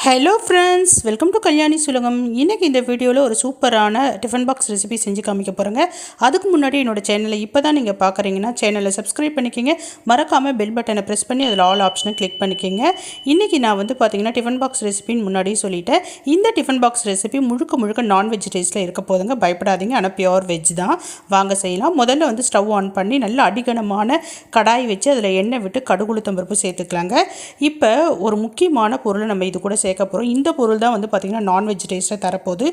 Hello friends, welcome to Kalyani Sulagam. இன்றைக்கி இந்த வீடியோவில் ஒரு சூப்பரான டிஃபன் பாக்ஸ் ரெசிபி செஞ்சு காமிக்க போகிறேங்க. அதுக்கு முன்னாடி என்னோடய சேனலை இப்போ தான் நீங்கள் பார்க்குறீங்கன்னா சேனலை சப்ஸ்கிரைப் பண்ணிக்கிங்க. மறக்காமல் பெல் பட்டனை ப்ரெஸ் பண்ணி அதில் ஆல் ஆப்ஷனை கிளிக் பண்ணிக்கிங்க. இன்றைக்கி நான் பார்த்திங்கன்னா டிஃபன் பாக்ஸ் ரெசிபின்னு முன்னாடியே சொல்லிட்டேன். இந்த டிஃபன் பாக்ஸ் ரெசிபி முழுக்க நான்வெஜ் டேஸ்ட்டில் இருக்க போதுங்க. பயப்படாதீங்க, ஆனால் பியோர் வெஜ் தான். வாங்க செய்யலாம். முதல்ல ஸ்டவ் ஆன் பண்ணி நல்ல அடிகனமான கடாய் வச்சு அதில் எண்ணெய் விட்டு கடுகுளுத்தம் பருப்பு சேர்த்துக்கலாங்க. இப்போ ஒரு முக்கியமான பொருளை நம்ம இது கூட சேர்க்க போகிறோம். இந்த பொருள் தான் பார்த்திங்கன்னா நான்வெஜ் டேஸ்ட்டை தரப்போகுது.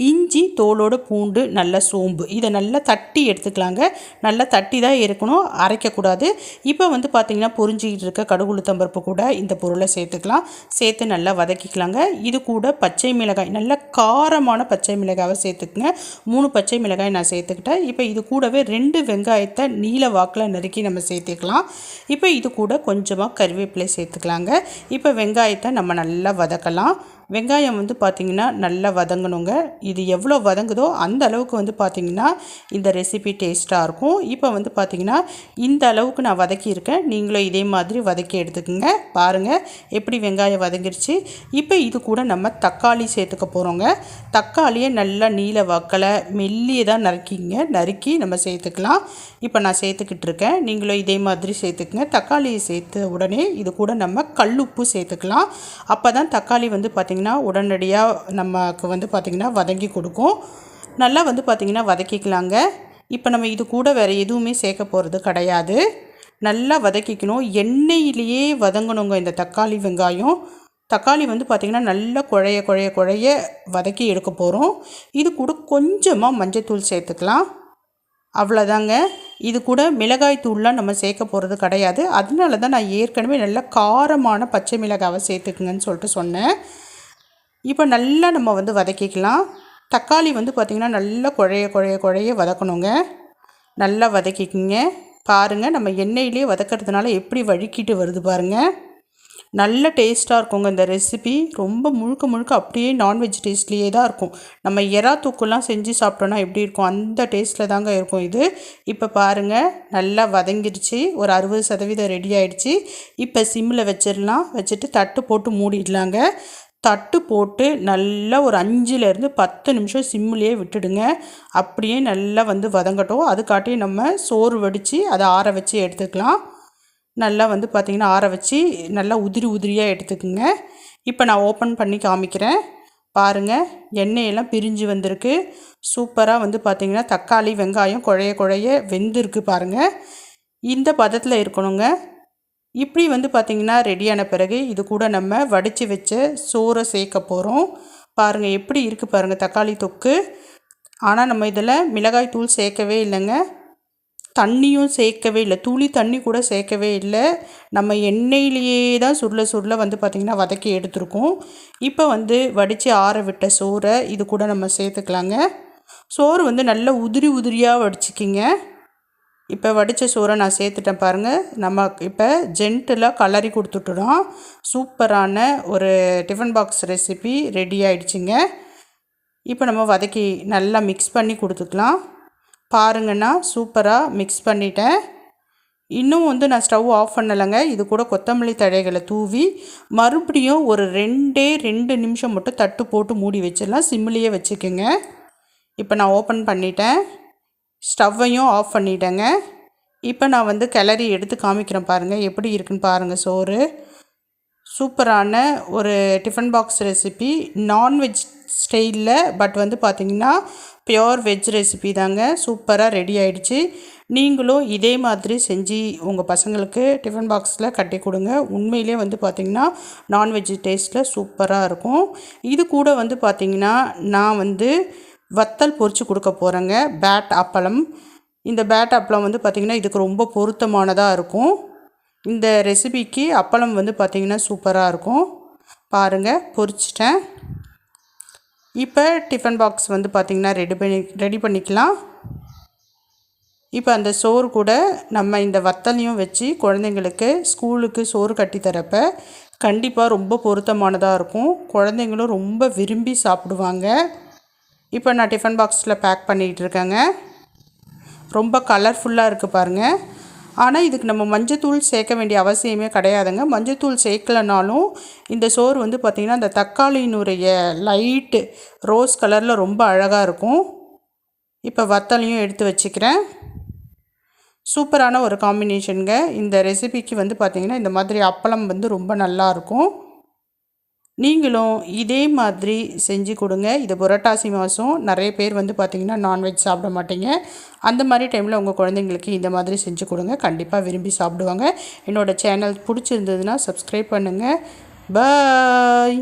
இஞ்சி, தோலோடு பூண்டு, நல்ல சோம்பு, இதை நல்லா தட்டி எடுத்துக்கலாங்க. நல்லா தட்டி தான் இருக்கணும், அரைக்கக்கூடாது. இப்போ பார்த்திங்கன்னா பொரிஞ்சிக்கிட்டு இருக்க கடுகுளுத்தம்பருப்பு கூட இந்த பொருளை சேர்த்துக்கலாம். சேர்த்து நல்லா வதக்கிக்கலாங்க. இது கூட பச்சை மிளகாய், நல்ல காரமான பச்சை மிளகாவை சேர்த்துக்குங்க. 3 பச்சை மிளகாய் நான் சேர்த்துக்கிட்டேன். இப்போ இது கூடவே 2 வெங்காயத்தை நீல வாக்கில் நறுக்கி நம்ம சேர்த்துக்கலாம். இப்போ இது கூட கொஞ்சமாக கருவேப்பிலை சேர்த்துக்கலாங்க. இப்போ வெங்காயத்தை நம்ம நல்லா வதக்கலாம். வெங்காயம் பார்த்திங்கன்னா நல்லா வதங்கணுங்க. இது எவ்வளோ வதங்குதோ அந்த அளவுக்கு பார்த்திங்கன்னா இந்த ரெசிபி டேஸ்ட்டாக இருக்கும். இப்போ பார்த்திங்கன்னா இந்த அளவுக்கு நான் வதக்கியிருக்கேன். நீங்களும் இதே மாதிரி வதக்கி எடுத்துக்கோங்க. பாருங்கள் எப்படி வெங்காயம் வதங்கிருச்சு. இப்போ இது கூட நம்ம தக்காளி சேர்த்துக்க போகிறோங்க. தக்காளியை நல்லா நீல வாக்கில் மெல்லியதாக நறுக்கி நம்ம சேர்த்துக்கலாம். இப்போ நான் சேர்த்துக்கிட்டு இருக்கேன். நீங்களும் இதே மாதிரி சேர்த்துக்குங்க. தக்காளியை சேர்த்த உடனே இது கூட நம்ம கல்லுப்பு சேர்த்துக்கலாம். அப்போ தான் தக்காளி பார்த்திங்கன்னா உடனடியாக நமக்கு பார்த்திங்கன்னா வதங்கி கொடுக்கும். நல்லா பார்த்திங்கன்னா வதக்கிக்கலாங்க. இப்போ நம்ம இது கூட வேறு எதுவுமே சேர்க்க போகிறது கிடையாது. நல்லா வதக்கிக்கணும். எண்ணெயிலேயே வதங்கணுங்க இந்த தக்காளி வெங்காயம். தக்காளி பார்த்திங்கன்னா நல்லா குழைய வதக்கி எடுக்க போகிறோம். இது கூட கொஞ்சமாக மஞ்சத்தூள் சேர்த்துக்கலாம். அவ்வளோதாங்க. இது கூட மிளகாய் தூள்லாம் நம்ம சேர்க்க போகிறது கிடையாது. அதனால தான் நான் ஏற்கனவே நல்ல காரமான பச்சை மிளகாவை சேர்த்துக்குங்கன்னு சொல்லிட்டு சொன்னேன். இப்போ நல்லா நம்ம வதக்கிக்கலாம். தக்காளி பார்த்திங்கன்னா நல்லா குழைய வதக்கணுங்க. நல்லா வதக்கிக்கிங்க. பாருங்கள், நம்ம எண்ணெயிலே வதக்கிறதுனால எப்படி வழுக்கிட்டு வருது பாருங்கள். நல்ல டேஸ்ட்டாக இருக்குங்க இந்த ரெசிபி. ரொம்ப முழுக்க அப்படியே நான்வெஜ் டேஸ்ட்லேயே தான் இருக்கும். நம்ம எறா தூக்குலாம் செஞ்சு சாப்பிட்டோன்னா எப்படி இருக்கும், அந்த டேஸ்ட்டில் தாங்க இருக்கும் இது. இப்போ பாருங்கள், நல்லா வதங்கிடுச்சு. ஒரு 60% ரெடி ஆகிடுச்சு. இப்போ சிம்மில் வச்சிடலாம். வச்சுட்டு தட்டு போட்டு மூடிடலாங்க. தட்டு போட்டு நல்லா ஒரு 5லேருந்து 10 நிமிஷம் சிம்மிலேயே விட்டுடுங்க. அப்படியே நல்லா வதங்கட்டும். அதுக்காட்டி நம்ம சோறு வடித்து அதை ஆற வச்சு எடுத்துக்கலாம். நல்லா பார்த்திங்கன்னா ஆற வச்சு நல்லா உதிரியாக எடுத்துக்குங்க. இப்போ நான் ஓப்பன் பண்ணி காமிக்கிறேன். பாருங்கள், எண்ணெயெல்லாம் பிரிஞ்சு வந்திருக்கு. சூப்பராக பார்த்திங்கன்னா தக்காளி வெங்காயம் குழைய வெந்திருக்கு பாருங்கள். இந்த பதத்தில் இருக்கணுங்க. இப்படி பார்த்திங்கன்னா ரெடியான பிறகு இது கூட நம்ம வடித்து வச்ச சோறை சேர்க்க போகிறோம். பாருங்கள் எப்படி இருக்குது பாருங்கள் தக்காளி தொக்கு. ஆனால் நம்ம இதில் மிளகாய் தூள் சேர்க்கவே இல்லைங்க. தண்ணியும் சேர்க்கவே இல்லை. துளி தண்ணி கூட சேர்க்கவே இல்லை. நம்ம எண்ணெயிலேயே தான் சுருள பார்த்திங்கன்னா வதக்கி எடுத்துருக்கோம். இப்போ வடித்து ஆற விட்ட சோறை இது கூட நம்ம சேர்த்துக்கலாங்க. சோறு நல்லா உதிரியாக வடிச்சிக்கிங்க. இப்போ வடித்த சோறை நான் சேர்த்துட்டேன் பாருங்கள். நம்ம இப்போ ஜென்டிலாக கலரி கொடுத்துட்டோம். சூப்பரான ஒரு டிஃபன் பாக்ஸ் ரெசிபி ரெடி ஆகிடுச்சிங்க. இப்போ நம்ம வதக்கி நல்லா மிக்ஸ் பண்ணி கொடுத்துக்கலாம். பாருங்கன்னா சூப்பராக மிக்ஸ் பண்ணிட்டேன். இன்னும் நான் ஸ்டவ் ஆஃப் பண்ணலைங்க. இது கூட கொத்தமல்லி தழைகளை தூவி மறுபடியும் ஒரு 2 நிமிஷம் மட்டும் தட்டு போட்டு மூடி வச்சிடலாம். சிம்மிலேயே வச்சுக்கோங்க. இப்போ நான் ஓப்பன் பண்ணிட்டேன். ஸ்டவ்வையும் ஆஃப் பண்ணிட்டேங்க. இப்போ நான் கிளறி எடுத்து காமிக்கிறேன் பாருங்கள் எப்படி இருக்குன்னு பாருங்கள். சோறு சூப்பரான ஒரு டிஃபன் பாக்ஸ் ரெசிபி நான்வெஜ் ஸ்டைலில், பட் பார்த்திங்கன்னா பியோர் வெஜ் ரெசிபி தாங்க. சூப்பராக ரெடி ஆகிடுச்சு. நீங்களும் இதே மாதிரி செஞ்சு உங்கள் பசங்களுக்கு டிஃபன் பாக்ஸில் கட்டி கொடுங்க. உண்மையிலே பார்த்திங்கன்னா நான்வெஜ் டேஸ்ட்டில் சூப்பராக இருக்கும். இது கூட பார்த்திங்கன்னா நான் வத்தல் பொரித்து கொடுக்க போகிறேங்க. பேட் அப்பளம். இந்த பேட் அப்பளம் பார்த்திங்கன்னா இதுக்கு ரொம்ப பொருத்தமானதாக இருக்கும். இந்த ரெசிபிக்கு அப்பளம் பார்த்திங்கன்னா சூப்பராக இருக்கும். பாருங்கள், பொரிச்சிட்டேன். இப்போ டிஃபன் பாக்ஸ் பார்த்திங்கன்னா ரெடி பண்ணிக்கலாம். இப்போ அந்த சோறு கூட நம்ம இந்த வத்தலையும் வச்சு குழந்தைங்களுக்கு ஸ்கூலுக்கு சோறு கட்டி தரப்போ கண்டிப்பாக ரொம்ப பொருத்தமானதாக இருக்கும். குழந்தைங்களும் ரொம்ப விரும்பி சாப்பிடுவாங்க. இப்போ நான் டிஃபன் பாக்ஸில் பேக் பண்ணிகிட்டு இருக்கேங்க. ரொம்ப கலர்ஃபுல்லாக இருக்குது பாருங்கள். ஆனால் இதுக்கு நம்ம மஞ்சத்தூள் சேர்க்க வேண்டிய அவசியமே கிடையாதுங்க. மஞ்சத்தூள் சேர்க்கலனாலும் இந்த சோறு வந்து பார்த்திங்கன்னா அந்த தக்காளியினுடைய லைட்டு ரோஸ் கலரில் ரொம்ப அழகாக இருக்கும். இப்போ வத்தலையும் எடுத்து வச்சுக்கிறேன். சூப்பரான ஒரு காம்பினேஷனுங்க. இந்த ரெசிபிக்கு வந்து பார்த்திங்கன்னா இந்த மாதிரி அப்பளம் வந்து ரொம்ப நல்லாயிருக்கும். நீங்களும் இதே மாதிரி செஞ்சு கொடுங்க. இது புரட்டாசி மாதம் நிறைய பேர் வந்து பார்த்திங்கன்னா நான்வெஜ் சாப்பிட மாட்டீங்க. அந்த மாதிரி டைமில் உங்கள் குழந்தைங்களுக்கு இந்த மாதிரி செஞ்சு கொடுங்க. கண்டிப்பாக விரும்பி சாப்பிடுவாங்க. என்னோடய சேனல் பிடிச்சிருந்ததுன்னா சப்ஸ்கிரைப் பண்ணுங்கள். பாய்.